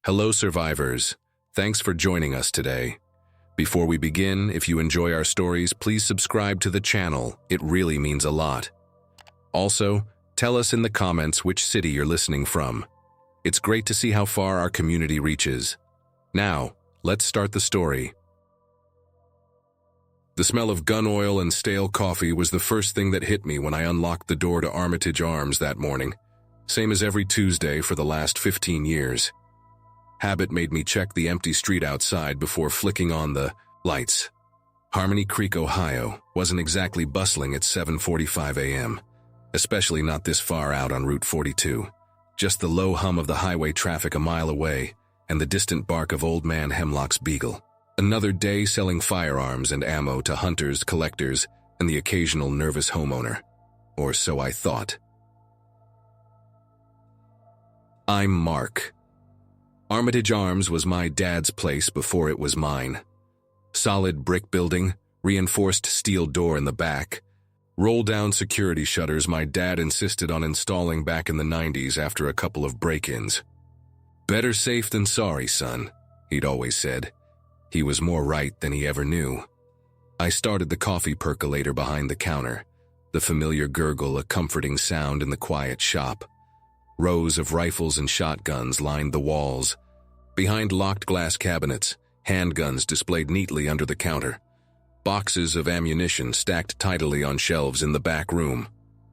Hello, survivors. Thanks for joining us today. Before we begin, if you enjoy our stories, please subscribe to the channel. It really means a lot. Also, tell us in the comments which city you're listening from. It's great to see how far our community reaches. Now, let's start the story. The smell of gun oil and stale coffee was the first thing that hit me when I unlocked the door to Armitage Arms that morning, same as every Tuesday for the last 15 years. Habit made me check the empty street outside before flicking on the lights. Harmony Creek, Ohio, wasn't exactly bustling at 7:45 a.m., especially not this far out on Route 42. Just the low hum of the highway traffic a mile away and the distant bark of Old Man Hemlock's beagle. Another day selling firearms and ammo to hunters, collectors, and the occasional nervous homeowner. Or so I thought. I'm Mark. Armitage Arms was my dad's place before it was mine. Solid brick building, reinforced steel door in the back, roll-down security shutters my dad insisted on installing back in the 90s after a couple of break-ins. Better safe than sorry, son, he'd always said. He was more right than he ever knew. I started the coffee percolator behind the counter, the familiar gurgle a comforting sound in the quiet shop. Rows of rifles and shotguns lined the walls. Behind locked glass cabinets, handguns displayed neatly under the counter. Boxes of ammunition stacked tidily on shelves in the back room.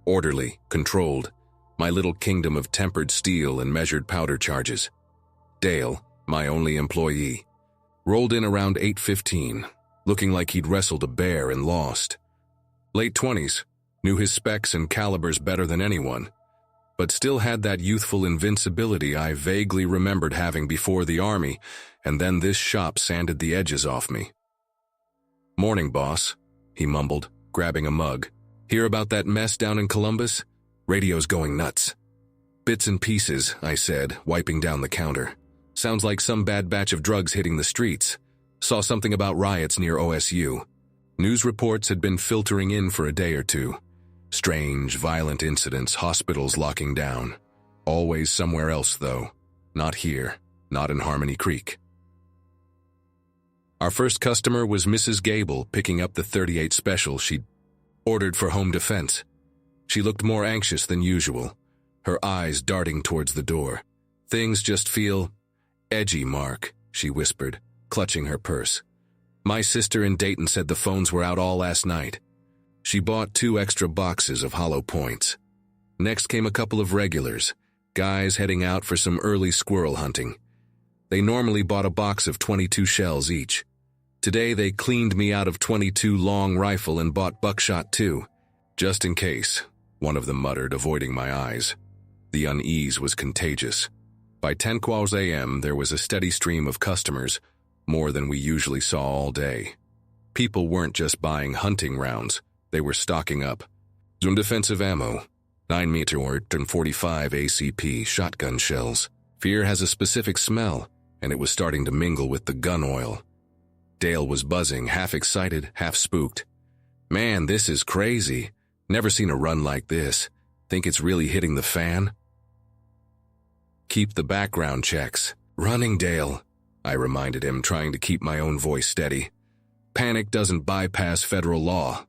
Orderly, controlled, my little kingdom of tempered steel and measured powder charges. Dale, my only employee, rolled in around 8:15, looking like he'd wrestled a bear and lost. Late 20s, knew his specs and calibers better than anyone, but still had that youthful invincibility I vaguely remembered having before the army, and then this shop sanded the edges off me. "Morning, boss," he mumbled, grabbing a mug. "Hear about that mess down in Columbus? Radio's going nuts." "Bits and pieces," I said, wiping down the counter. "Sounds like some bad batch of drugs hitting the streets. Saw something about riots near OSU. News reports had been filtering in for a day or two. Strange, violent incidents, hospitals locking down. Always somewhere else, though. Not here. Not in Harmony Creek." Our first customer was Mrs. Gable picking up the .38 special she'd ordered for home defense. She looked more anxious than usual, her eyes darting towards the door. "Things just feel edgy, Mark," she whispered, clutching her purse. "My sister in Dayton said the phones were out all last night." She bought 2 extra boxes of hollow points. Next came a couple of regulars, guys heading out for some early squirrel hunting. They normally bought a box of 22 shells each. Today they cleaned me out of 22 long rifle and bought buckshot too, just in case, one of them muttered, avoiding my eyes. The unease was contagious. By 10:00 a.m., there was a steady stream of customers, more than we usually saw all day. People weren't just buying hunting rounds, they were stocking up. Some defensive ammo, 9mm and .45 ACP shotgun shells. Fear has a specific smell, and it was starting to mingle with the gun oil. Dale was buzzing, half excited, half spooked. "Man, this is crazy. Never seen a run like this. Think it's really hitting the fan?" "Keep the background checks running, Dale," I reminded him, trying to keep my own voice steady. "Panic doesn't bypass federal law."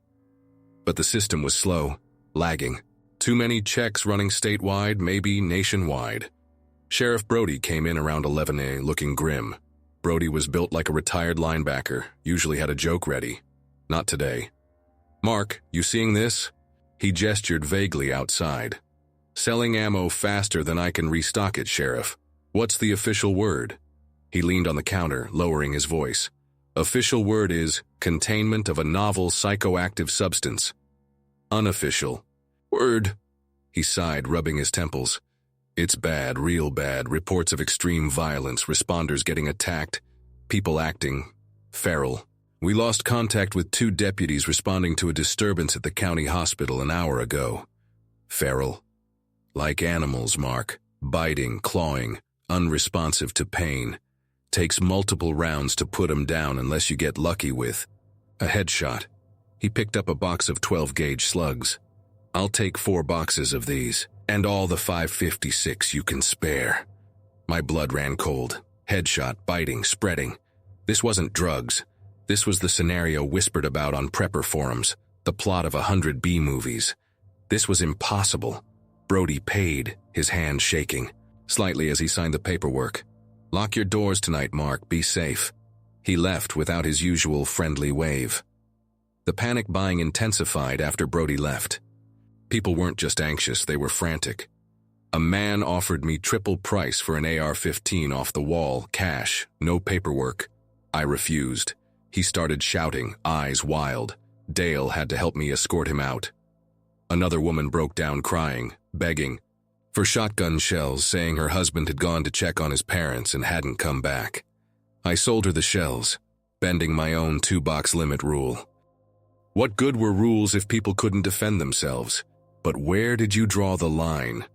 But the system was slow, lagging. Too many checks running statewide, maybe nationwide. Sheriff Brody came in around 11 a.m. looking grim. Brody was built like a retired linebacker, usually had a joke ready. Not today. "Mark, you seeing this?" He gestured vaguely outside. "Selling ammo faster than I can restock it, Sheriff. What's the official word?" He leaned on the counter, lowering his voice. "Official word is containment of a novel psychoactive substance. Unofficial word," he sighed, rubbing his temples. "It's bad, real bad. Reports of extreme violence, responders getting attacked, people acting feral. We lost contact with 2 deputies responding to a disturbance at the county hospital an hour ago. Feral. Like animals, Mark. Biting, clawing, unresponsive to pain. Takes multiple rounds to put 'em down unless you get lucky with a headshot." He picked up a box of 12-gauge slugs. "I'll take 4 boxes of these, and all the 5.56 you can spare." My blood ran cold. Headshot, biting, spreading. This wasn't drugs. This was the scenario whispered about on prepper forums, the plot of 100 B-movies. This was impossible. Brody paid, his hand shaking, slightly as he signed the paperwork. "Lock your doors tonight, Mark. Be safe." He left without his usual friendly wave. The panic buying intensified after Brody left. People weren't just anxious, they were frantic. A man offered me triple price for an AR-15 off the wall, cash, no paperwork. I refused. He started shouting, eyes wild. Dale had to help me escort him out. Another woman broke down crying, begging for shotgun shells, saying her husband had gone to check on his parents and hadn't come back. I sold her the shells, bending my own 2-box limit rule. What good were rules if people couldn't defend themselves? But where did you draw the line?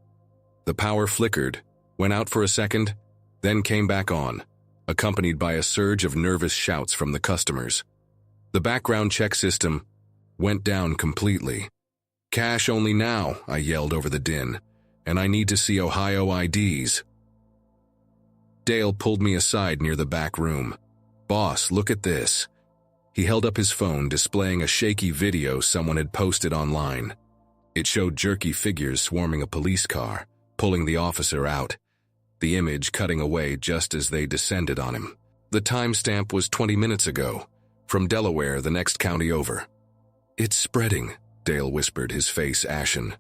The power flickered, went out for a second, then came back on, accompanied by a surge of nervous shouts from the customers. The background check system went down completely. "Cash only now," I yelled over the din, "and I need to see Ohio IDs." Dale pulled me aside near the back room. "Boss, look at this." He held up his phone, displaying a shaky video someone had posted online. It showed jerky figures swarming a police car, pulling the officer out, the image cutting away just as they descended on him. The timestamp was 20 minutes ago, from Delaware, the next county over. "It's spreading," Dale whispered, his face ashen.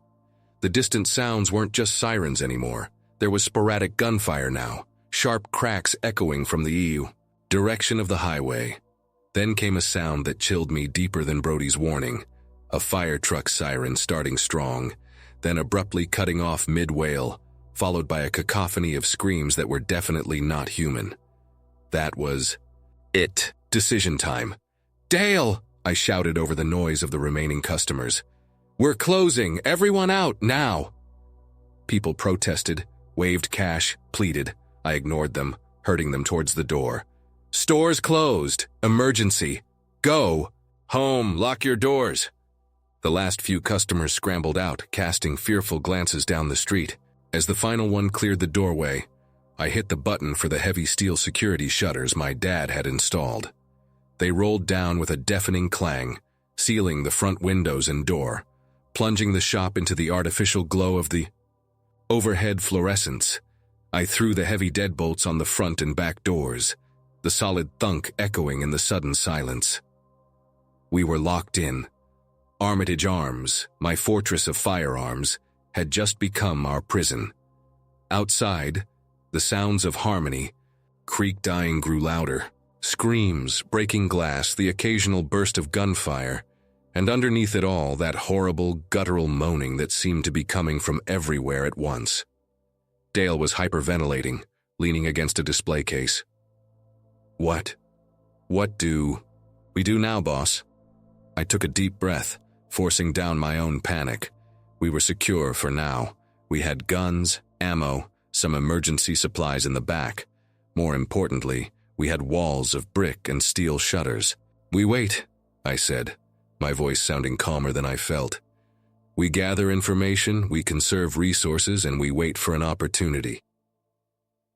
The distant sounds weren't just sirens anymore. There was sporadic gunfire now, sharp cracks echoing from the direction of the highway. Then came a sound that chilled me deeper than Brody's warning, a fire truck siren starting strong, then abruptly cutting off mid-wail, followed by a cacophony of screams that were definitely not human. That was it. Decision time. "Dale!" I shouted over the noise of the remaining customers. "We're closing! Everyone out, now!" People protested, waved cash, pleaded. I ignored them, herding them towards the door. "Stores closed! Emergency! Go! Home! Lock your doors!" The last few customers scrambled out, casting fearful glances down the street. As the final one cleared the doorway, I hit the button for the heavy steel security shutters my dad had installed. They rolled down with a deafening clang, sealing the front windows and door, plunging the shop into the artificial glow of the overhead fluorescence. I threw the heavy deadbolts on the front and back doors, the solid thunk echoing in the sudden silence. We were locked in. Armitage Arms, my fortress of firearms, had just become our prison. Outside, the sounds of harmony, creak dying grew louder, screams, breaking glass, the occasional burst of gunfire, and underneath it all, that horrible, guttural moaning that seemed to be coming from everywhere at once. Dale was hyperventilating, leaning against a display case. What do we do now, boss?" I took a deep breath, forcing down my own panic. We were secure for now. We had guns, ammo, some emergency supplies in the back. More importantly, we had walls of brick and steel shutters. "We wait," I said, my voice sounding calmer than I felt. "We gather information, we conserve resources, and we wait for an opportunity."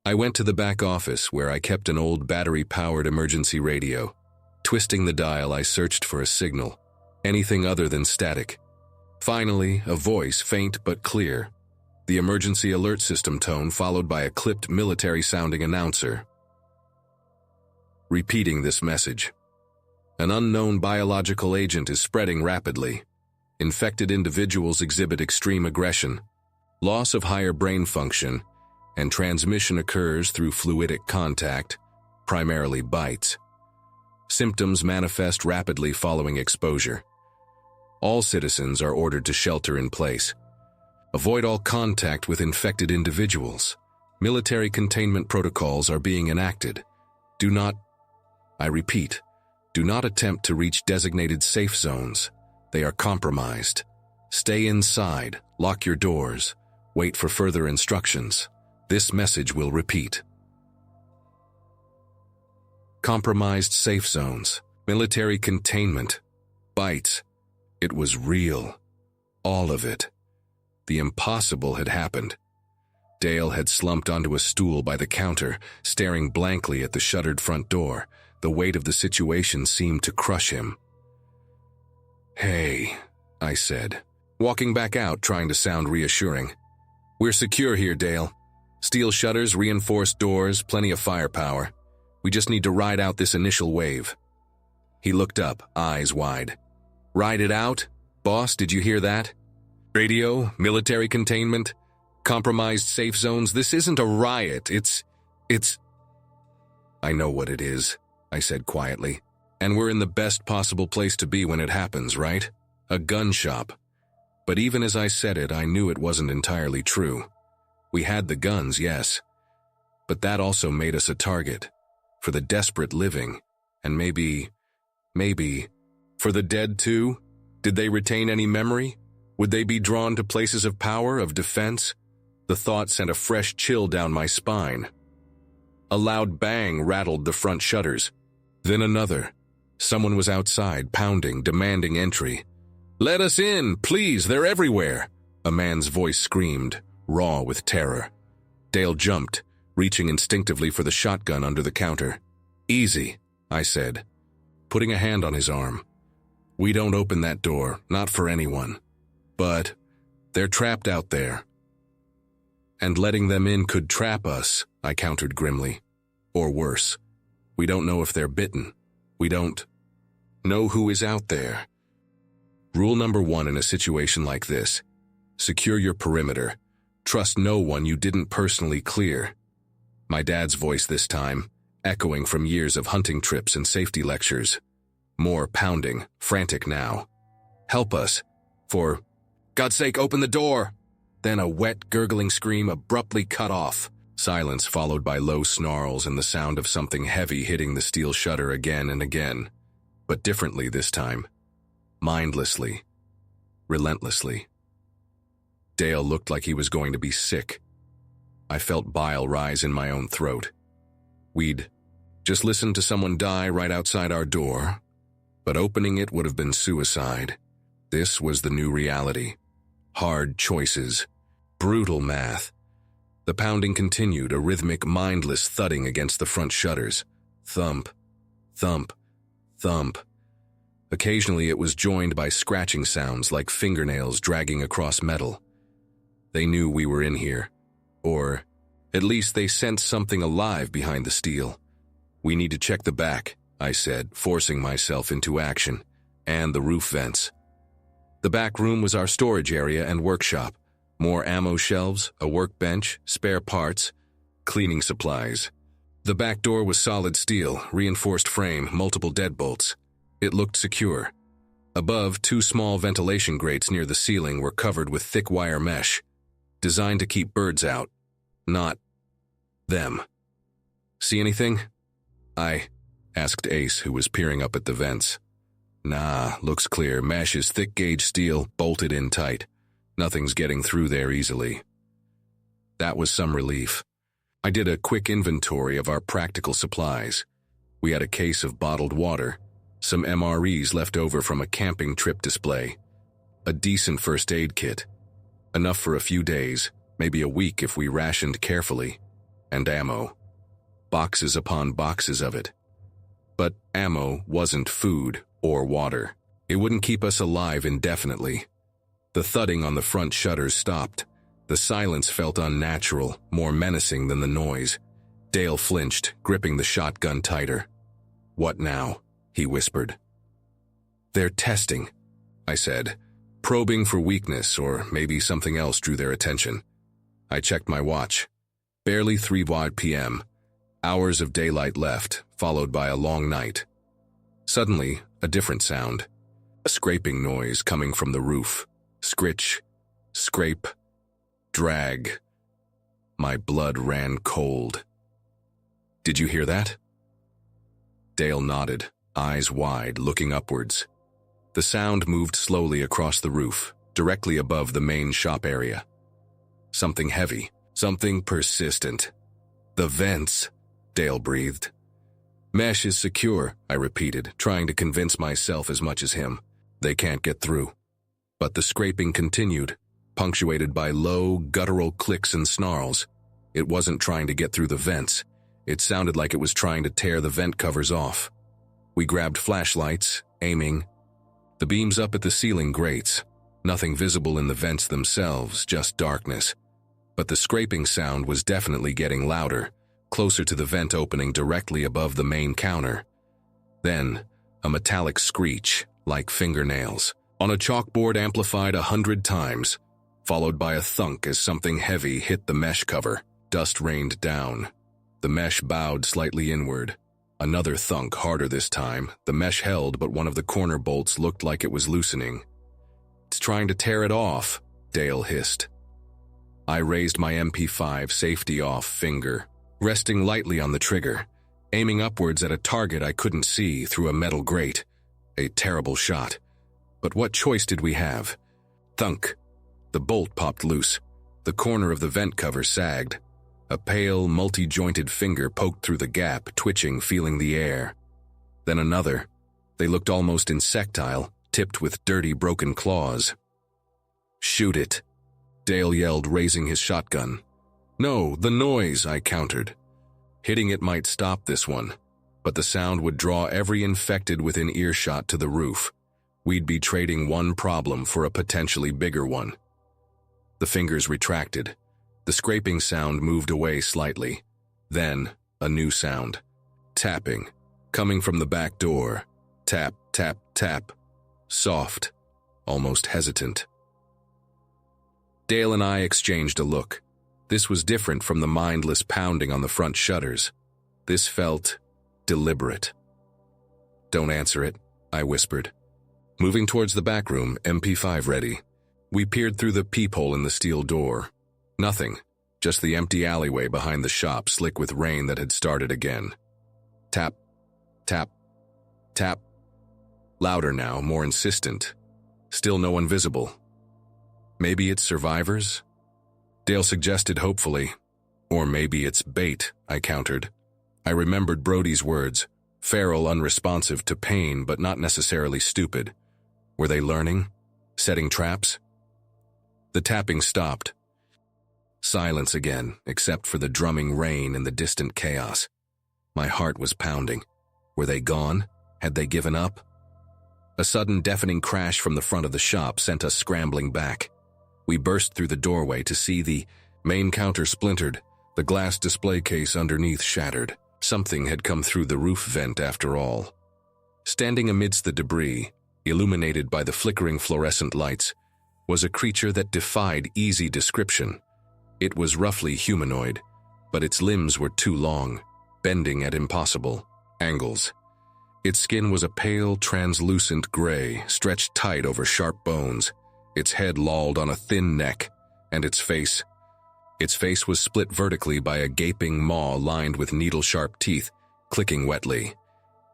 I went to the back office where I kept an old battery-powered emergency radio. Twisting the dial, I searched for a signal, anything other than static. Finally, a voice, faint but clear. The emergency alert system tone followed by a clipped military-sounding announcer, repeating this message. "An unknown biological agent is spreading rapidly. Infected individuals exhibit extreme aggression, loss of higher brain function, and transmission occurs through fluidic contact, primarily bites. Symptoms manifest rapidly following exposure. All citizens are ordered to shelter in place. Avoid all contact with infected individuals. Military containment protocols are being enacted. Do not, I repeat, do not attempt to reach designated safe zones. They are compromised. Stay inside, lock your doors, wait for further instructions. This message will repeat. Compromised safe zones, military containment, bites. It was real. All of it. The impossible had happened. Dale had slumped onto a stool by the counter, staring blankly at the shuttered front door. The weight of the situation seemed to crush him. "Hey," I said, walking back out, trying to sound reassuring. "We're secure here, Dale. Steel shutters, reinforced doors, plenty of firepower. We just need to ride out this initial wave." He looked up, eyes wide. "Ride it out? Boss, did you hear that? Radio, military containment, compromised safe zones. This isn't a riot. It's... "I know what it is," I said quietly. "And we're in the best possible place to be when it happens, right? A gun shop." But even as I said it, I knew it wasn't entirely true. We had the guns, yes. But that also made us a target. For the desperate living. And maybe, for the dead too? Did they retain any memory? Would they be drawn to places of power, of defense? The thought sent a fresh chill down my spine. A loud bang rattled the front shutters. Then another. Someone was outside, pounding, demanding entry. "Let us in, please, they're everywhere," a man's voice screamed, raw with terror. Dale jumped, reaching instinctively for the shotgun under the counter. "Easy," I said, putting a hand on his arm. "We don't open that door, not for anyone. But they're trapped out there." "And letting them in could trap us," I countered grimly. "Or worse. We don't know if they're bitten. We don't know who is out there." Rule number 1 in a situation like this: secure your perimeter. Trust no one you didn't personally clear. My dad's voice this time, echoing from years of hunting trips and safety lectures. More pounding, frantic now. "Help us. For God's sake, open the door!" Then a wet, gurgling scream abruptly cut off. Silence followed by low snarls and the sound of something heavy hitting the steel shutter again and again. But differently this time. Mindlessly. Relentlessly. Dale looked like he was going to be sick. I felt bile rise in my own throat. We'd just listened to someone die right outside our door, but opening it would have been suicide. This was the new reality. Hard choices. Brutal math. The pounding continued, a rhythmic, mindless thudding against the front shutters. Thump. Thump. Thump. Occasionally it was joined by scratching sounds like fingernails dragging across metal. They knew we were in here. Or, at least they sensed something alive behind the steel. "We need to check the back," I said, forcing myself into action, "and the roof vents." The back room was our storage area and workshop. More ammo shelves, a workbench, spare parts, cleaning supplies. The back door was solid steel, reinforced frame, multiple deadbolts. It looked secure. Above, 2 small ventilation grates near the ceiling were covered with thick wire mesh, designed to keep birds out. Not them. "See anything?" I asked Ace, who was peering up at the vents. "Nah, looks clear. Mesh is thick-gauge steel, bolted in tight. Nothing's getting through there easily." That was some relief. I did a quick inventory of our practical supplies. We had a case of bottled water, some MREs left over from a camping trip display, a decent first aid kit, enough for a few days, maybe a week if we rationed carefully, and ammo. Boxes upon boxes of it. But ammo wasn't food or water. It wouldn't keep us alive indefinitely. The thudding on the front shutters stopped. The silence felt unnatural, more menacing than the noise. Dale flinched, gripping the shotgun tighter. "What now?" he whispered. "They're testing," I said, probing for weakness, or maybe something else drew their attention. I checked my watch. Barely 3 p.m. Hours of daylight left, followed by a long night. Suddenly, a different sound. A scraping noise coming from the roof. Scritch, scrape, drag. My blood ran cold. "Did you hear that?" Dale nodded, eyes wide, looking upwards. The sound moved slowly across the roof, directly above the main shop area. Something heavy, something persistent. "The vents," Dale breathed. "Mesh is secure," I repeated, trying to convince myself as much as him. "They can't get through." But the scraping continued, punctuated by low, guttural clicks and snarls. It wasn't trying to get through the vents. It sounded like it was trying to tear the vent covers off. We grabbed flashlights, aiming. The beams up at the ceiling grates. Nothing visible in the vents themselves, just darkness. But the scraping sound was definitely getting louder, closer to the vent opening directly above the main counter. Then, a metallic screech, like fingernails, on a chalkboard amplified 100 times, followed by a thunk as something heavy hit the mesh cover. Dust rained down. The mesh bowed slightly inward. Another thunk, harder this time. The mesh held, but one of the corner bolts looked like it was loosening. "It's trying to tear it off," Dale hissed. I raised my MP5 safety-off finger, resting lightly on the trigger, aiming upwards at a target I couldn't see through a metal grate. A terrible shot. But what choice did we have? Thunk. The bolt popped loose. The corner of the vent cover sagged. A pale, multi-jointed finger poked through the gap, twitching, feeling the air. Then another. They looked almost insectile, tipped with dirty, broken claws. "Shoot it," Dale yelled, raising his shotgun. "No, the noise," I countered. Hitting it might stop this one, but the sound would draw every infected within earshot to the roof. We'd be trading one problem for a potentially bigger one. The fingers retracted. The scraping sound moved away slightly. Then, a new sound. Tapping. Coming from the back door. Tap, tap, tap. Soft. Almost hesitant. Dale and I exchanged a look. This was different from the mindless pounding on the front shutters. This felt deliberate. "Don't answer it," I whispered. Moving towards the back room, MP5 ready. We peered through the peephole in the steel door. Nothing, just the empty alleyway behind the shop, slick with rain that had started again. Tap, tap, tap. Louder now, more insistent. Still no one visible. Maybe it's survivors? Dale suggested hopefully. Or maybe it's bait, I countered. I remembered Brody's words, feral, unresponsive to pain, but not necessarily stupid. Were they learning? Setting traps? The tapping stopped. Silence again, except for the drumming rain and the distant chaos. My heart was pounding. Were they gone? Had they given up? A sudden deafening crash from the front of the shop sent us scrambling back. We burst through the doorway to see the main counter splintered, the glass display case underneath shattered. Something had come through the roof vent after all. Standing amidst the debris, illuminated by the flickering fluorescent lights, was a creature that defied easy description. It was roughly humanoid, but its limbs were too long, bending at impossible angles. Its skin was a pale, translucent gray, stretched tight over sharp bones. Its head lolled on a thin neck, and its face was split vertically by a gaping maw lined with needle-sharp teeth, clicking wetly.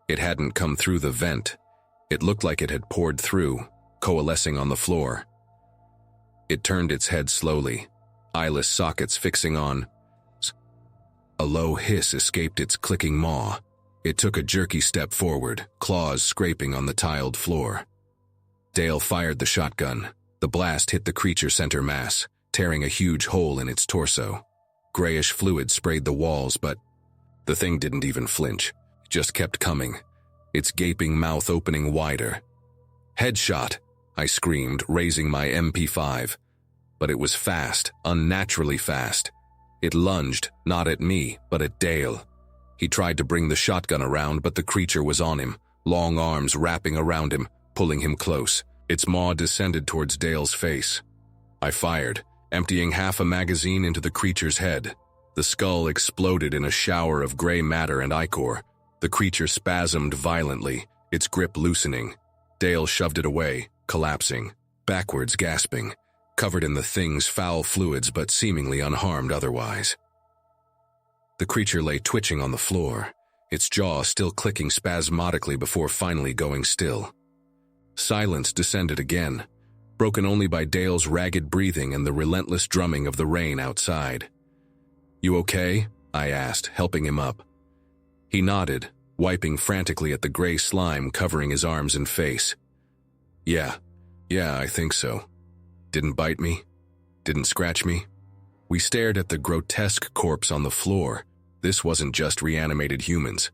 It hadn't come through the vent. It looked like it had poured through, coalescing on the floor. It turned its head slowly, eyeless sockets fixing on. A low hiss escaped its clicking maw. It took a jerky step forward, claws scraping on the tiled floor. Dale fired the shotgun. The blast hit the creature center mass, tearing a huge hole in its torso. Grayish fluid sprayed the walls, but the thing didn't even flinch. It just kept coming, its gaping mouth opening wider. "Headshot!" I screamed, raising my MP5. But it was fast, unnaturally fast. It lunged, not at me, but at Dale. He tried to bring the shotgun around, but the creature was on him, long arms wrapping around him, pulling him close. Its maw descended towards Dale's face. I fired, emptying half a magazine into the creature's head. The skull exploded in a shower of gray matter and ichor. The creature spasmed violently, its grip loosening. Dale shoved it away, collapsing, backwards gasping, covered in the thing's foul fluids but seemingly unharmed otherwise. The creature lay twitching on the floor, its jaw still clicking spasmodically before finally going still. Silence descended again, broken only by Dale's ragged breathing and the relentless drumming of the rain outside. "You okay?" I asked, helping him up. He nodded, wiping frantically at the gray slime covering his arms and face. Yeah, I think so. Didn't bite me?" Didn't scratch me. We stared at the grotesque corpse on the floor. This wasn't just reanimated humans.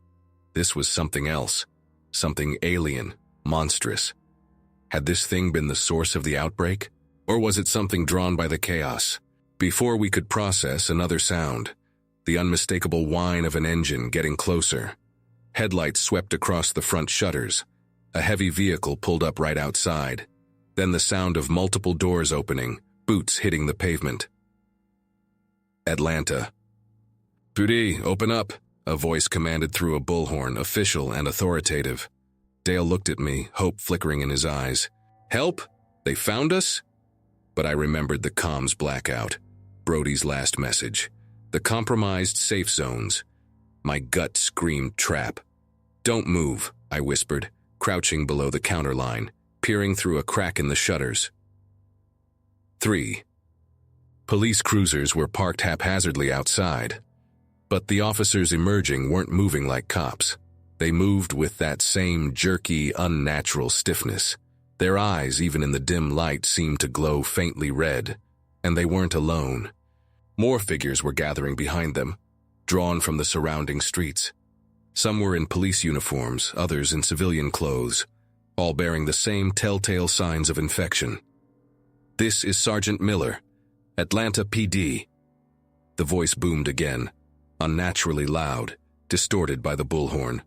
This was something else. Something alien, monstrous. Had this thing been the source of the outbreak? Or was it something drawn by the chaos? Before we could process, another sound. The unmistakable whine of an engine getting closer. Headlights swept across the front shutters. A heavy vehicle pulled up right outside. Then the sound of multiple doors opening, boots hitting the pavement. Atlanta. "Pudi, open up," a voice commanded through a bullhorn, official and authoritative. Dale looked at me, hope flickering in his eyes. "Help? They found us?" But I remembered the comms blackout, Brody's last message, the compromised safe zones. My gut screamed trap. "Don't move," I whispered, crouching below the counter line, peering through a crack in the shutters. 3. Police cruisers were parked haphazardly outside. But the officers emerging weren't moving like cops. They moved with that same jerky, unnatural stiffness. Their eyes, even in the dim light, seemed to glow faintly red. And they weren't alone. More figures were gathering behind them, drawn from the surrounding streets. Some were in police uniforms, others in civilian clothes, all bearing the same telltale signs of infection. "This is Sergeant Miller, Atlanta PD." The voice boomed again, unnaturally loud, distorted by the bullhorn.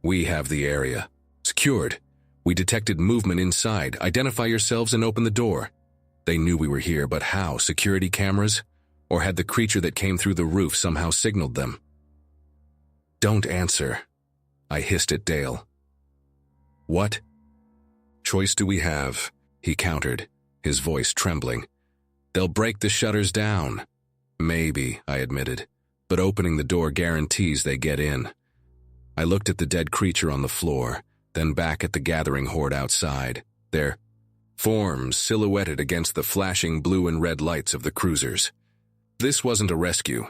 "We have the area. Secured. We detected movement inside. Identify yourselves and open the door." They knew we were here, but how? Security cameras? Or had the creature that came through the roof somehow signaled them? "Don't answer," I hissed at Dale. "What choice do we have?" he countered, his voice trembling. "They'll break the shutters down." "Maybe," I admitted, "but opening the door guarantees they get in." I looked at the dead creature on the floor, then back at the gathering horde outside, their forms silhouetted against the flashing blue and red lights of the cruisers. This wasn't a rescue.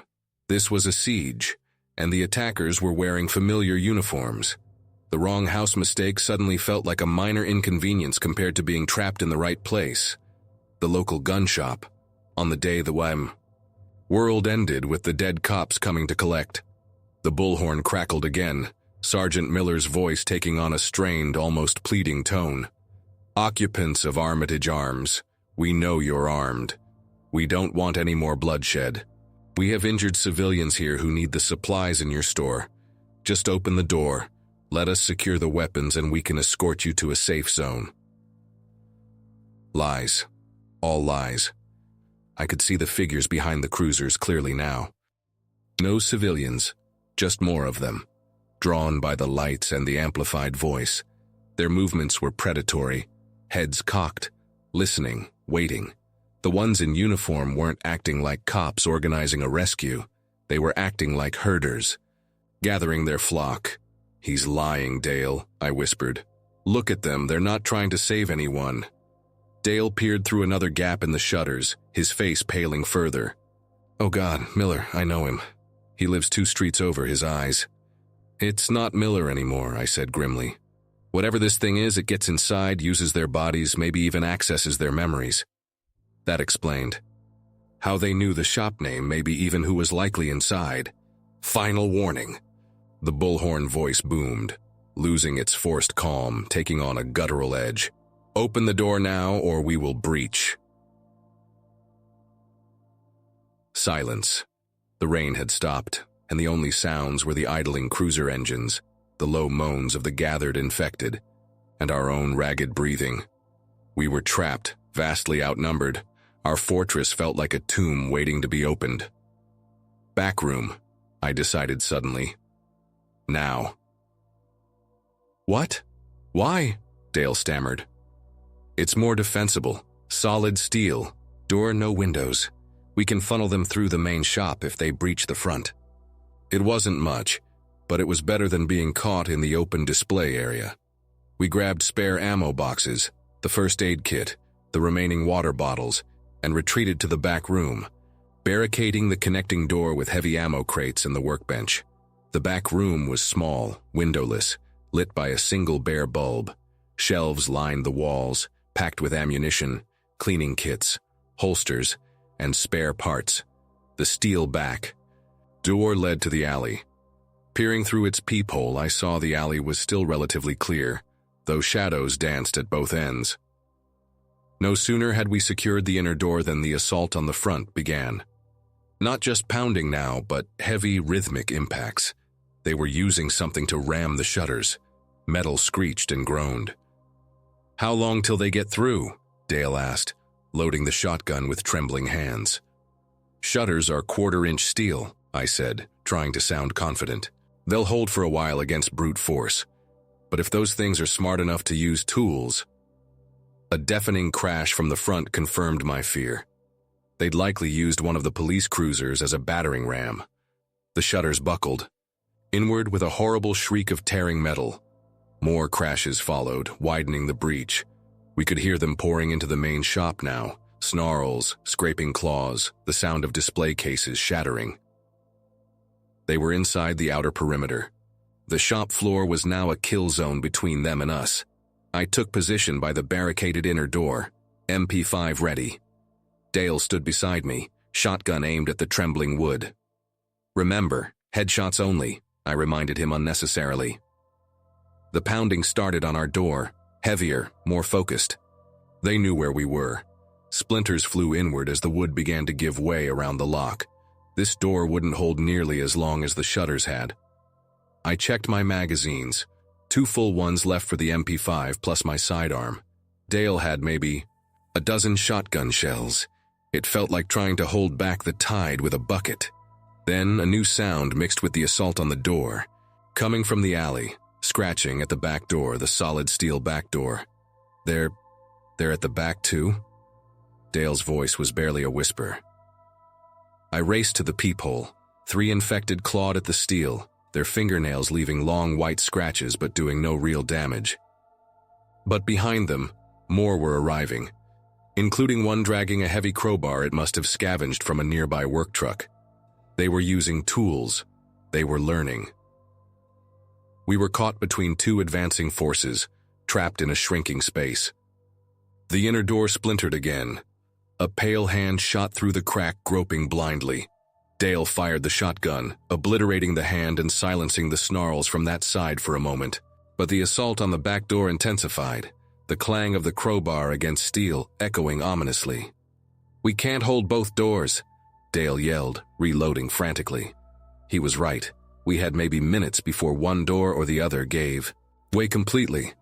This was a siege, and the attackers were wearing familiar uniforms. The wrong house mistake suddenly felt like a minor inconvenience compared to being trapped in the right place. The local gun shop, on the day the world ended with the dead cops coming to collect. The bullhorn crackled again, Sergeant Miller's voice taking on a strained, almost pleading tone. "Occupants of Armitage Arms, we know you're armed. We don't want any more bloodshed. We have injured civilians here who need the supplies in your store. Just open the door, let us secure the weapons, and we can escort you to a safe zone." Lies. All lies. I could see the figures behind the cruisers clearly now. No civilians, just more of them, drawn by the lights and the amplified voice. Their movements were predatory, heads cocked, listening, waiting. The ones in uniform weren't acting like cops organizing a rescue. They were acting like herders, gathering their flock. "He's lying, Dale," I whispered. "Look at them, they're not trying to save anyone." Dale peered through another gap in the shutters, his face paling further. "Oh God, Miller, I know him. He lives 2 streets over, his eyes." "It's not Miller anymore," I said grimly. "Whatever this thing is, it gets inside, uses their bodies, maybe even accesses their memories." That explained how they knew the shop name, maybe even who was likely inside. "Final warning." The bullhorn voice boomed, losing its forced calm, taking on a guttural edge. "Open the door now, or we will breach." Silence. The rain had stopped, and the only sounds were the idling cruiser engines, the low moans of the gathered infected, and our own ragged breathing. We were trapped, vastly outnumbered. Our fortress felt like a tomb waiting to be opened. "Back room," I decided suddenly. "Now." "What? Why?" Dale stammered. "It's more defensible. Solid steel. Door, no windows. We can funnel them through the main shop if they breach the front." It wasn't much, but it was better than being caught in the open display area. We grabbed spare ammo boxes, the first aid kit, the remaining water bottles, and retreated to the back room, barricading the connecting door with heavy ammo crates and the workbench. The back room was small, windowless, lit by a single bare bulb. Shelves lined the walls, packed with ammunition, cleaning kits, holsters, and spare parts. The steel back door led to the alley. Peering through its peephole, I saw the alley was still relatively clear, though shadows danced at both ends. No sooner had we secured the inner door than the assault on the front began. Not just pounding now, but heavy, rhythmic impacts. They were using something to ram the shutters. Metal screeched and groaned. "How long till they get through?" Dale asked, loading the shotgun with trembling hands. "Shutters are quarter-inch steel," I said, trying to sound confident. "They'll hold for a while against brute force. But if those things are smart enough to use tools..." A deafening crash from the front confirmed my fear. They'd likely used one of the police cruisers as a battering ram. The shutters buckled. Inward with a horrible shriek of tearing metal. More crashes followed, widening the breach. We could hear them pouring into the main shop now. Snarls, scraping claws, the sound of display cases shattering. They were inside the outer perimeter. The shop floor was now a kill zone between them and us. I took position by the barricaded inner door, MP5 ready. Dale stood beside me, shotgun aimed at the trembling wood. "Remember, headshots only," I reminded him unnecessarily. The pounding started on our door, heavier, more focused. They knew where we were. Splinters flew inward as the wood began to give way around the lock. This door wouldn't hold nearly as long as the shutters had. I checked my magazines. 2 full ones left for the MP5 plus my sidearm. Dale had maybe a dozen shotgun shells. It felt like trying to hold back the tide with a bucket. Then a new sound mixed with the assault on the door. Coming from the alley, scratching at the back door, the solid steel back door. They're at the back too? Dale's voice was barely a whisper. I raced to the peephole. 3 infected clawed at the steel, their fingernails leaving long white scratches but doing no real damage. But behind them, more were arriving, including one dragging a heavy crowbar it must have scavenged from a nearby work truck. They were using tools. They were learning. We were caught between 2 advancing forces, trapped in a shrinking space. The inner door splintered again. A pale hand shot through the crack, groping blindly. Dale fired the shotgun, obliterating the hand and silencing the snarls from that side for a moment. But the assault on the back door intensified, the clang of the crowbar against steel echoing ominously. "We can't hold both doors," Dale yelled, reloading frantically. He was right. We had maybe minutes before one door or the other gave way completely.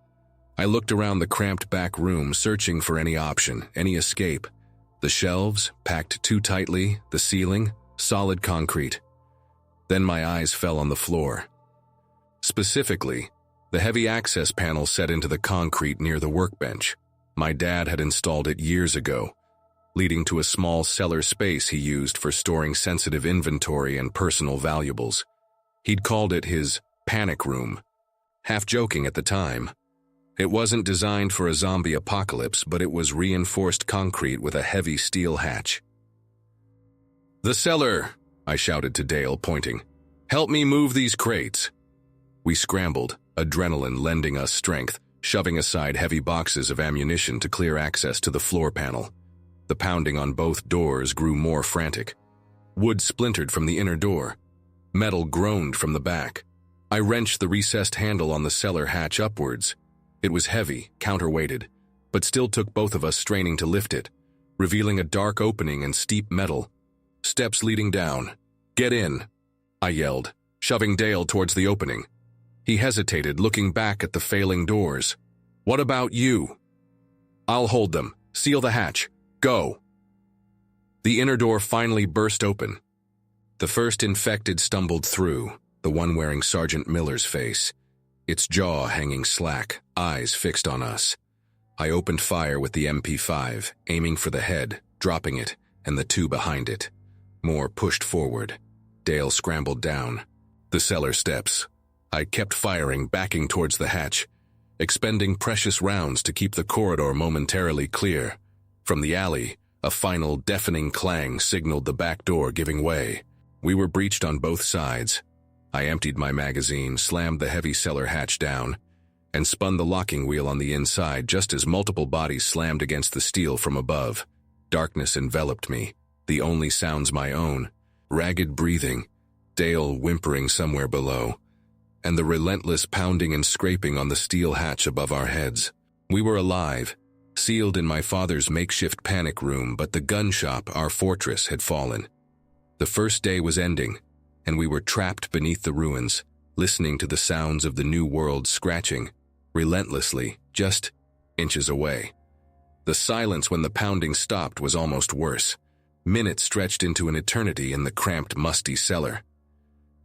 I looked around the cramped back room, searching for any option, any escape. The shelves, packed too tightly, the ceiling, solid concrete. Then my eyes fell on the floor. Specifically, the heavy access panel set into the concrete near the workbench. My dad had installed it years ago, leading to a small cellar space he used for storing sensitive inventory and personal valuables. He'd called it his panic room, half joking at the time. It wasn't designed for a zombie apocalypse, but it was reinforced concrete with a heavy steel hatch. "The cellar!" I shouted to Dale, pointing. "Help me move these crates." We scrambled, adrenaline lending us strength, shoving aside heavy boxes of ammunition to clear access to the floor panel. The pounding on both doors grew more frantic. Wood splintered from the inner door. Metal groaned from the back. I wrenched the recessed handle on the cellar hatch upwards. It was heavy, counterweighted, but still took both of us straining to lift it, revealing a dark opening and steep metal. Steps leading down. "Get in," I yelled, shoving Dale towards the opening. He hesitated, looking back at the failing doors. "What about you?" "I'll hold them. Seal the hatch. Go." The inner door finally burst open. The first infected stumbled through, the one wearing Sergeant Miller's face, its jaw hanging slack, eyes fixed on us. I opened fire with the MP5, aiming for the head, dropping it, and the 2 behind it. More pushed forward. Dale scrambled down. The cellar steps. I kept firing, backing towards the hatch, expending precious rounds to keep the corridor momentarily clear. From the alley, a final deafening clang signaled the back door giving way. We were breached on both sides. I emptied my magazine, slammed the heavy cellar hatch down, and spun the locking wheel on the inside just as multiple bodies slammed against the steel from above. Darkness enveloped me, the only sounds my own, ragged breathing, Dale whimpering somewhere below, and the relentless pounding and scraping on the steel hatch above our heads. We were alive, sealed in my father's makeshift panic room, but the gun shop, our fortress, had fallen. The first day was ending, and we were trapped beneath the ruins, listening to the sounds of the new world scratching, relentlessly, just inches away. The silence when the pounding stopped was almost worse. Minutes stretched into an eternity in the cramped, musty cellar.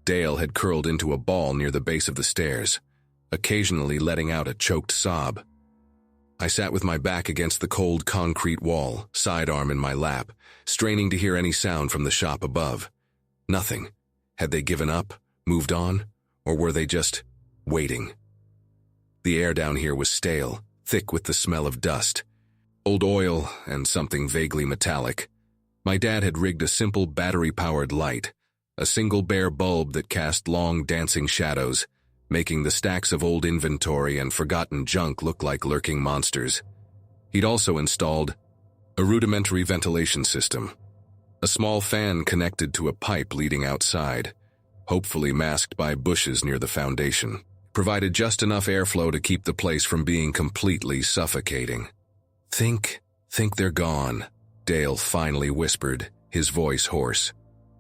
Dale had curled into a ball near the base of the stairs, occasionally letting out a choked sob. I sat with my back against the cold concrete wall, sidearm in my lap, straining to hear any sound from the shop above. Nothing. Had they given up, moved on, or were they just waiting? The air down here was stale, thick with the smell of dust, old oil and something vaguely metallic. My dad had rigged a simple battery-powered light, a single bare bulb that cast long dancing shadows, making the stacks of old inventory and forgotten junk look like lurking monsters. He'd also installed a rudimentary ventilation system, a small fan connected to a pipe leading outside, hopefully masked by bushes near the foundation, provided just enough airflow to keep the place from being completely suffocating. Think they're gone, Dale finally whispered, his voice hoarse.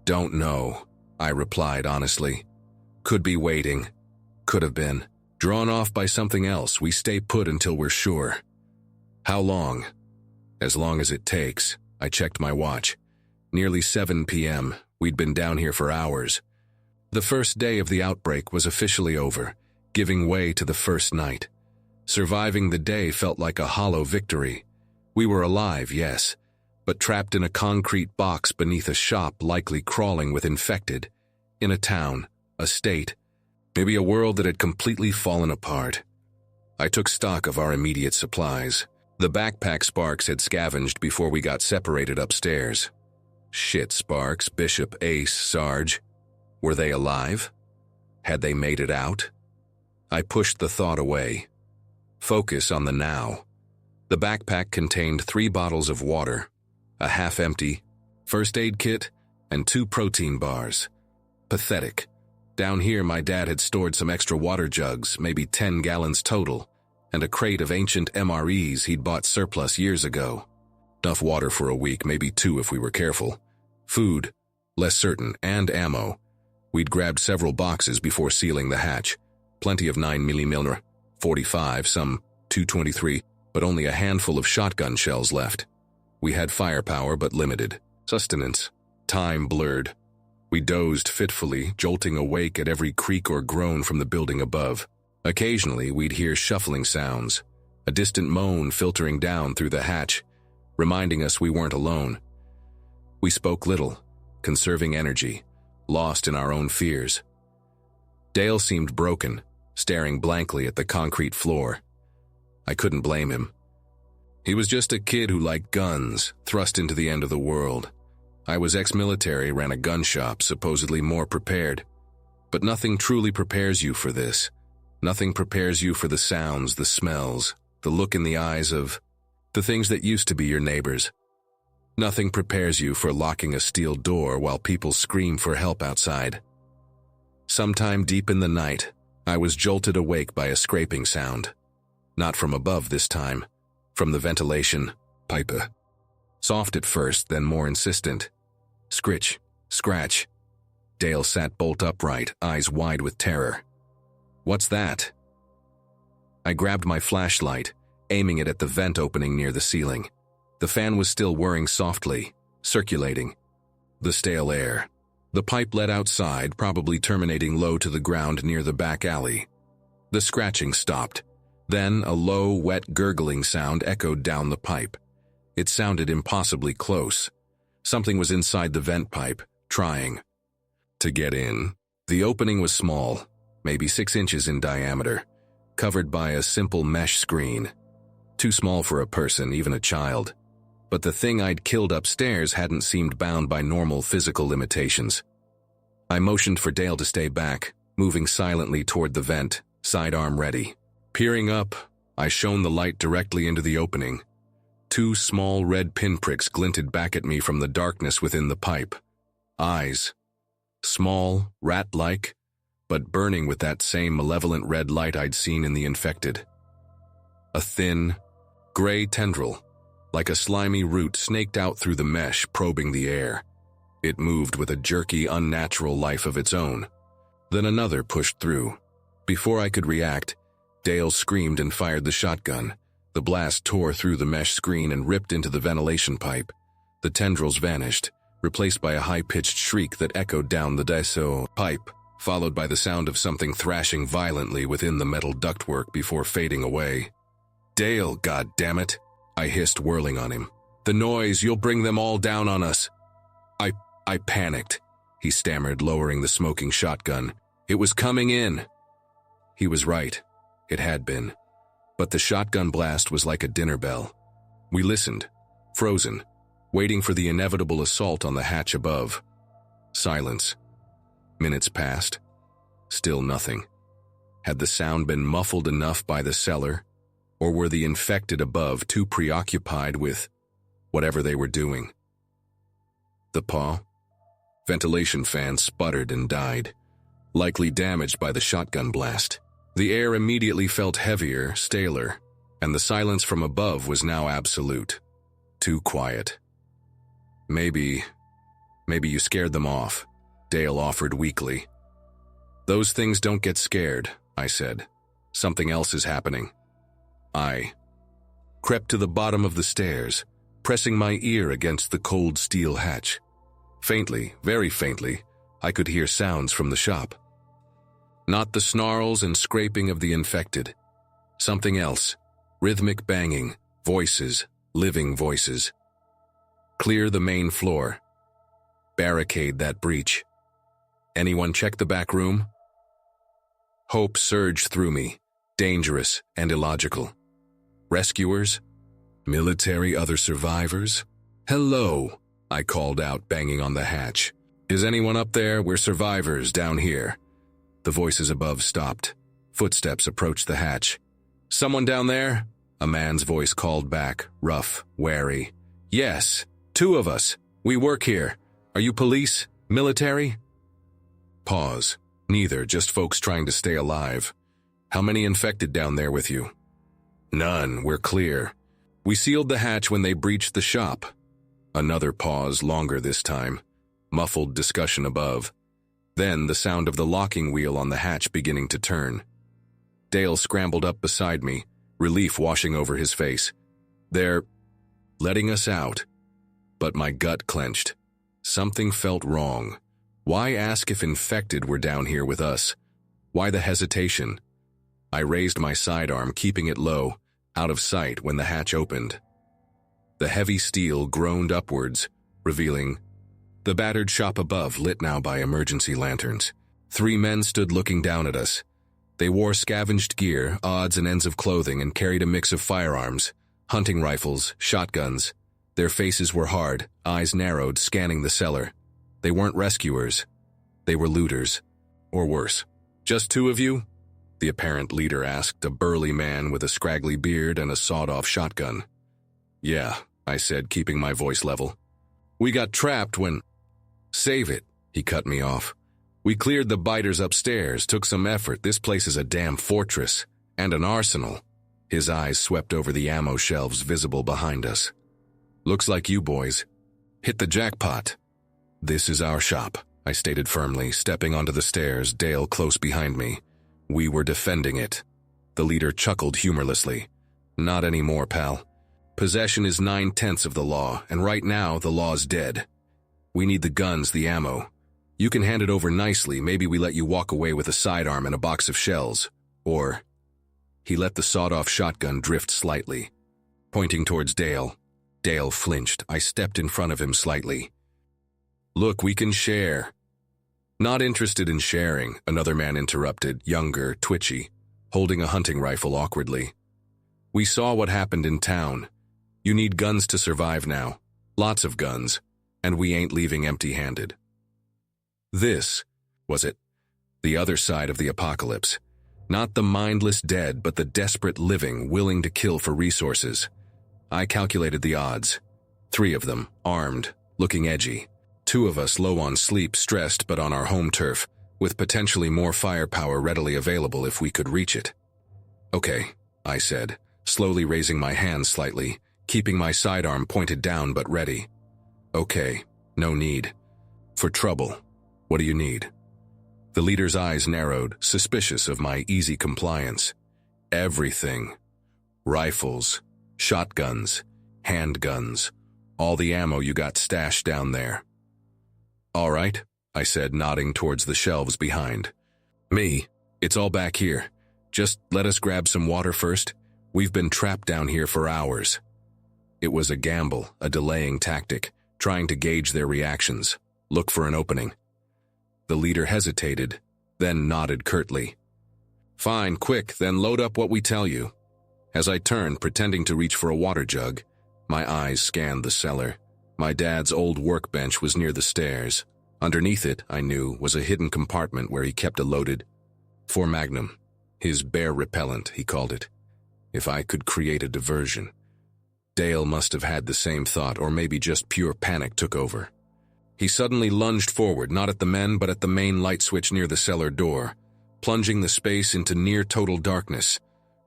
Don't know, I replied honestly. Could be waiting. Could have been. Drawn off by something else, we stay put until we're sure. How long? As long as it takes. I checked my watch. Nearly 7 p.m. We'd been down here for hours. The first day of the outbreak was officially over, giving way to the first night. Surviving the day felt like a hollow victory. We were alive, yes, but trapped in a concrete box beneath a shop likely crawling with infected, in a town, a state, maybe a world that had completely fallen apart. I took stock of our immediate supplies. The backpack Sparks had scavenged before we got separated upstairs. Shit, Sparks, Bishop, Ace, Sarge. Were they alive? Had they made it out? I pushed the thought away. Focus on the now. The backpack contained 3 bottles of water, a half-empty first aid kit, and 2 protein bars. Pathetic. Down here, my dad had stored some extra water jugs, maybe 10 gallons total, and a crate of ancient MREs he'd bought surplus years ago. Enough water for a week, maybe 2 if we were careful. Food, less certain, and ammo. We'd grabbed several boxes before sealing the hatch. Plenty of 9mm, 45, some .223, but only a handful of shotgun shells left. We had firepower, but limited. Sustenance. Time blurred. We dozed fitfully, jolting awake at every creak or groan from the building above. Occasionally, we'd hear shuffling sounds, a distant moan filtering down through the hatch, reminding us we weren't alone. We spoke little, conserving energy, lost in our own fears. Dale seemed broken, staring blankly at the concrete floor. I couldn't blame him. He was just a kid who liked guns, thrust into the end of the world. I was ex-military, ran a gun shop, supposedly more prepared. But nothing truly prepares you for this. Nothing prepares you for the sounds, the smells, the look in the eyes of the things that used to be your neighbors. Nothing prepares you for locking a steel door while people scream for help outside. Sometime deep in the night, I was jolted awake by a scraping sound. Not from above this time, from the ventilation pipe. Soft at first, then more insistent. Scritch, scratch. Dale sat bolt upright, eyes wide with terror. What's that? I grabbed my flashlight, aiming it at the vent opening near the ceiling. The fan was still whirring softly, circulating. The stale air. The pipe led outside, probably terminating low to the ground near the back alley. The scratching stopped. Then a low, wet gurgling sound echoed down the pipe. It sounded impossibly close. Something was inside the vent pipe, trying to get in. The opening was small, maybe 6 inches in diameter, covered by a simple mesh screen. Too small for a person, even a child. But the thing I'd killed upstairs hadn't seemed bound by normal physical limitations. I motioned for Dale to stay back, moving silently toward the vent, sidearm ready. Peering up, I shone the light directly into the opening. 2 small red pinpricks glinted back at me from the darkness within the pipe. Eyes. Small, rat-like, but burning with that same malevolent red light I'd seen in the infected. A thin, gray tendril, like a slimy root, snaked out through the mesh, probing the air. It moved with a jerky, unnatural life of its own. Then another pushed through. Before I could react, Dale screamed and fired the shotgun. The blast tore through the mesh screen and ripped into the ventilation pipe. The tendrils vanished, replaced by a high-pitched shriek that echoed down the DSO pipe, followed by the sound of something thrashing violently within the metal ductwork before fading away. "Dale, goddammit!" I hissed, whirling on him. "The noise, you'll bring them all down on us." I panicked, he stammered, lowering the smoking shotgun. "It was coming in." He was right. It had been. But the shotgun blast was like a dinner bell. We listened, frozen, waiting for the inevitable assault on the hatch above. Silence. Minutes passed. Still nothing. Had the sound been muffled enough by the cellar, or were the infected above too preoccupied with whatever they were doing? The ventilation fan sputtered and died, likely damaged by the shotgun blast. The air immediately felt heavier, staler, and the silence from above was now absolute. Too quiet. Maybe you scared them off," Dale offered weakly. "Those things don't get scared," I said. "Something else is happening." I crept to the bottom of the stairs, pressing my ear against the cold steel hatch. Faintly, very faintly, I could hear sounds from the shop. Not the snarls and scraping of the infected. Something else. Rhythmic banging, voices, living voices. Clear the main floor. Barricade that breach. Anyone check the back room? Hope surged through me, dangerous and illogical. Rescuers? Military, other survivors? "Hello," I called out, banging on the hatch. "Is anyone up there? We're survivors down here." The voices above stopped. Footsteps approached the hatch. "Someone down there?" A man's voice called back, rough, wary. "Yes, 2 of us. We work here. Are you police? Military?" Pause. "Neither, just folks trying to stay alive." "How many infected down there with you?" "None, we're clear. We sealed the hatch when they breached the shop." Another pause, longer this time. Muffled discussion above. Then the sound of the locking wheel on the hatch beginning to turn. Dale scrambled up beside me, relief washing over his face. "They're letting us out." But my gut clenched. Something felt wrong. Why ask if infected were down here with us? Why the hesitation? I raised my sidearm, keeping it low, out of sight when the hatch opened. The heavy steel groaned upwards, revealing the battered shop above, lit now by emergency lanterns. 3 men stood looking down at us. They wore scavenged gear, odds and ends of clothing, and carried a mix of firearms, hunting rifles, shotguns. Their faces were hard, eyes narrowed, scanning the cellar. They weren't rescuers. They were looters. Or worse. "Just 2 of you?" the apparent leader asked, a burly man with a scraggly beard and a sawed-off shotgun. "Yeah," I said, keeping my voice level. "We got trapped when—" "Save it," he cut me off. "We cleared the biters upstairs, took some effort. This place is a damn fortress. And an arsenal." His eyes swept over the ammo shelves visible behind us. "Looks like you boys hit the jackpot." "This is our shop," I stated firmly, stepping onto the stairs, Dale close behind me. "We were defending it." The leader chuckled humorlessly. "Not anymore, pal. Possession is 9/10 of the law, and right now the law's dead. We need the guns, the ammo. You can hand it over nicely, maybe we let you walk away with a sidearm and a box of shells. Or—" He let the sawed-off shotgun drift slightly, pointing towards Dale. Dale flinched. I stepped in front of him slightly. "Look, we can share." "Not interested in sharing," another man interrupted, younger, twitchy, holding a hunting rifle awkwardly. "We saw what happened in town. You need guns to survive now. Lots of guns. And we ain't leaving empty-handed." This was it. The other side of the apocalypse. Not the mindless dead, but the desperate living, willing to kill for resources. I calculated the odds. 3 of them, armed, looking edgy. 2 of us low on sleep, stressed but on our home turf, with potentially more firepower readily available if we could reach it. "Okay," I said, slowly raising my hand slightly, keeping my sidearm pointed down but ready. "Okay, no need. For trouble, what do you need?" The leader's eyes narrowed, suspicious of my easy compliance. "Everything. Rifles, shotguns, handguns, all the ammo you got stashed down there." "All right," I said, nodding towards the shelves behind. "Me, it's all back here. Just let us grab some water first. We've been trapped down here for hours." It was a gamble, a delaying tactic, trying to gauge their reactions, look for an opening. The leader hesitated, then nodded curtly. "Fine, quick, then load up what we tell you." As I turned, pretending to reach for a water jug, my eyes scanned the cellar. My dad's old workbench was near the stairs. Underneath it, I knew, was a hidden compartment where he kept a loaded .4 Magnum. His bear repellent, he called it. If I could create a diversion. Dale must have had the same thought, or maybe just pure panic took over. He suddenly lunged forward, not at the men, but at the main light switch near the cellar door, plunging the space into near-total darkness,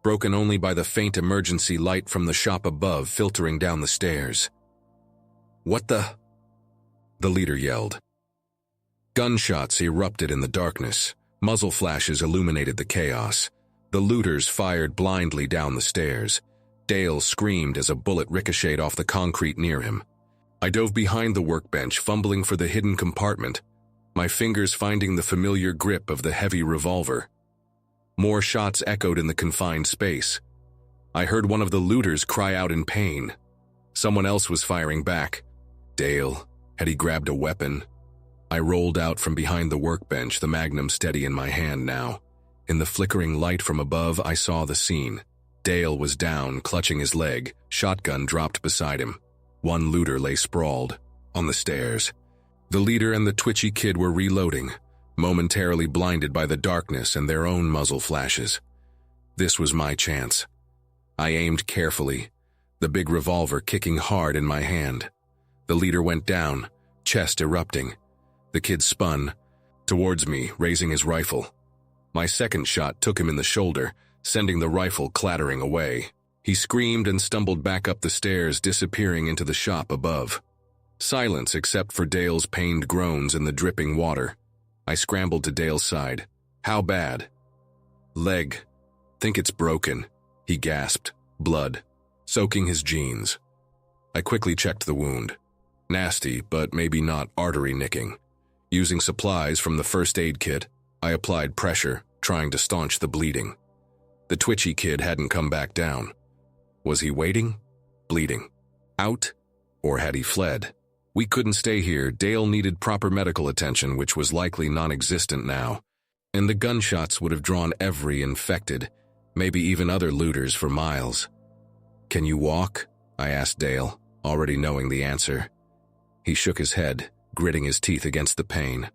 broken only by the faint emergency light from the shop above filtering down the stairs. "What the?" the leader yelled. Gunshots erupted in the darkness. Muzzle flashes illuminated the chaos. The looters fired blindly down the stairs. Dale screamed as a bullet ricocheted off the concrete near him. I dove behind the workbench, fumbling for the hidden compartment, my fingers finding the familiar grip of the heavy revolver. More shots echoed in the confined space. I heard one of the looters cry out in pain. Someone else was firing back. Dale, had he grabbed a weapon? I rolled out from behind the workbench, the Magnum steady in my hand now. In the flickering light from above, I saw the scene. Dale was down, clutching his leg, shotgun dropped beside him. One looter lay sprawled on the stairs. The leader and the twitchy kid were reloading, momentarily blinded by the darkness and their own muzzle flashes. This was my chance. I aimed carefully, the big revolver kicking hard in my hand. The leader went down, chest erupting. The kid spun towards me, raising his rifle. My second shot took him in the shoulder, sending the rifle clattering away. He screamed and stumbled back up the stairs, disappearing into the shop above. Silence except for Dale's pained groans and the dripping water. I scrambled to Dale's side. "How bad?" "Leg. Think it's broken," he gasped, blood soaking his jeans. I quickly checked the wound. Nasty, but maybe not artery nicking. Using supplies from the first aid kit, I applied pressure, trying to staunch the bleeding. The twitchy kid hadn't come back down. Was he waiting? Bleeding? Out? Or had he fled? We couldn't stay here. Dale needed proper medical attention, which was likely non-existent now. And the gunshots would have drawn every infected, maybe even other looters for miles. "Can you walk?" I asked Dale, already knowing the answer. He shook his head, gritting his teeth against the pain.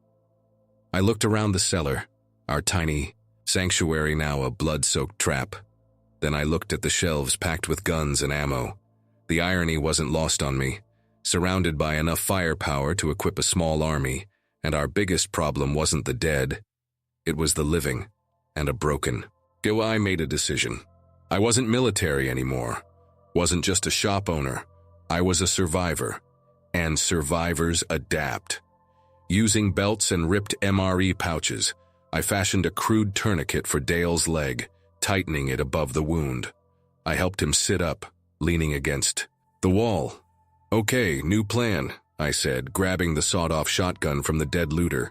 I looked around the cellar, our tiny sanctuary now a blood-soaked trap. Then I looked at the shelves packed with guns and ammo. The irony wasn't lost on me. Surrounded by enough firepower to equip a small army, and our biggest problem wasn't the dead. It was the living, and a broken. So I made a decision. I wasn't military anymore. Wasn't just a shop owner. I was a survivor. And survivors adapt. Using belts and ripped MRE pouches, I fashioned a crude tourniquet for Dale's leg, tightening it above the wound. I helped him sit up, leaning against the wall. "Okay, new plan," I said, grabbing the sawed-off shotgun from the dead looter.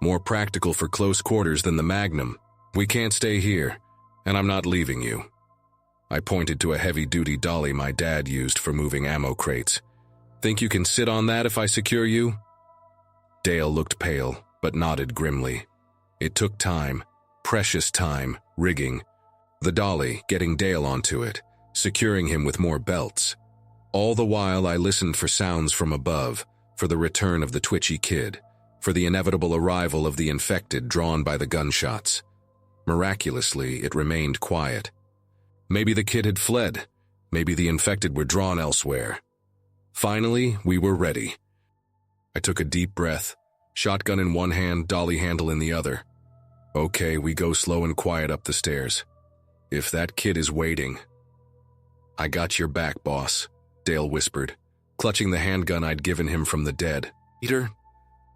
"More practical for close quarters than the Magnum. We can't stay here, and I'm not leaving you." I pointed to a heavy-duty dolly my dad used for moving ammo crates. "Think you can sit on that if I secure you?" Dale looked pale, but nodded grimly. It took time, precious time, rigging. The dolly, getting Dale onto it, securing him with more belts. All the while I listened for sounds from above, for the return of the twitchy kid, for the inevitable arrival of the infected drawn by the gunshots. Miraculously, it remained quiet. Maybe the kid had fled. Maybe the infected were drawn elsewhere. Finally, we were ready. I took a deep breath, shotgun in one hand, dolly handle in the other. Okay, we go slow and quiet up the stairs. If that kid is waiting. I got your back, boss, Dale whispered, clutching the handgun I'd given him from the dead. Peter?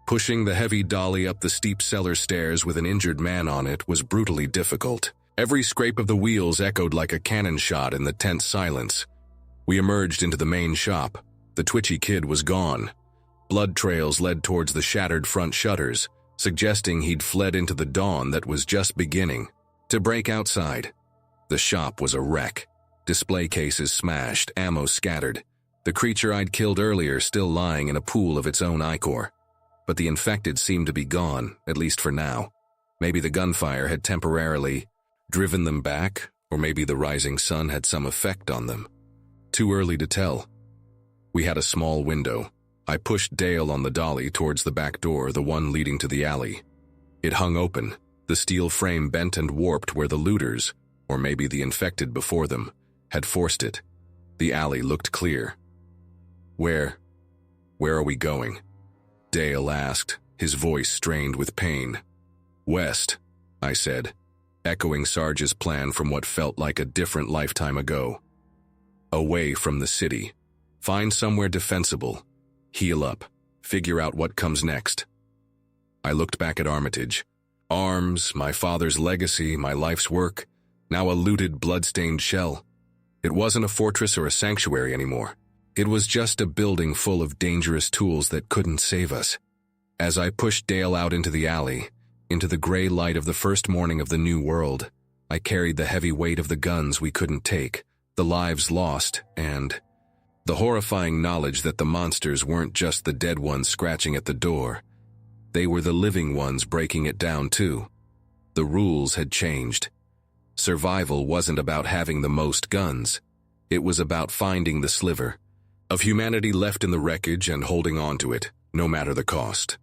Pushing the heavy dolly up the steep cellar stairs with an injured man on it was brutally difficult. Every scrape of the wheels echoed like a cannon shot in the tense silence. We emerged into the main shop. The twitchy kid was gone. Blood trails led towards the shattered front shutters, suggesting he'd fled into the dawn that was just beginning to break outside. The shop was a wreck. Display cases smashed, ammo scattered. The creature I'd killed earlier still lying in a pool of its own ichor. But the infected seemed to be gone, at least for now. Maybe the gunfire had temporarily driven them back, or maybe the rising sun had some effect on them. Too early to tell. We had a small window. I pushed Dale on the dolly towards the back door, the one leading to the alley. It hung open, the steel frame bent and warped where the looters, or maybe the infected before them, had forced it. The alley looked clear. Where are we going? Dale asked, his voice strained with pain. West, I said, echoing Sarge's plan from what felt like a different lifetime ago. Away from the city. Find somewhere defensible. Heal up. Figure out what comes next. I looked back at Armitage. Arms, my father's legacy, my life's work, now a looted, blood-stained shell. It wasn't a fortress or a sanctuary anymore. It was just a building full of dangerous tools that couldn't save us. As I pushed Dale out into the alley, into the gray light of the first morning of the new world, I carried the heavy weight of the guns we couldn't take, the lives lost, and the horrifying knowledge that the monsters weren't just the dead ones scratching at the door. They were the living ones breaking it down too. The rules had changed. Survival wasn't about having the most guns. It was about finding the sliver of humanity left in the wreckage and holding on to it, no matter the cost.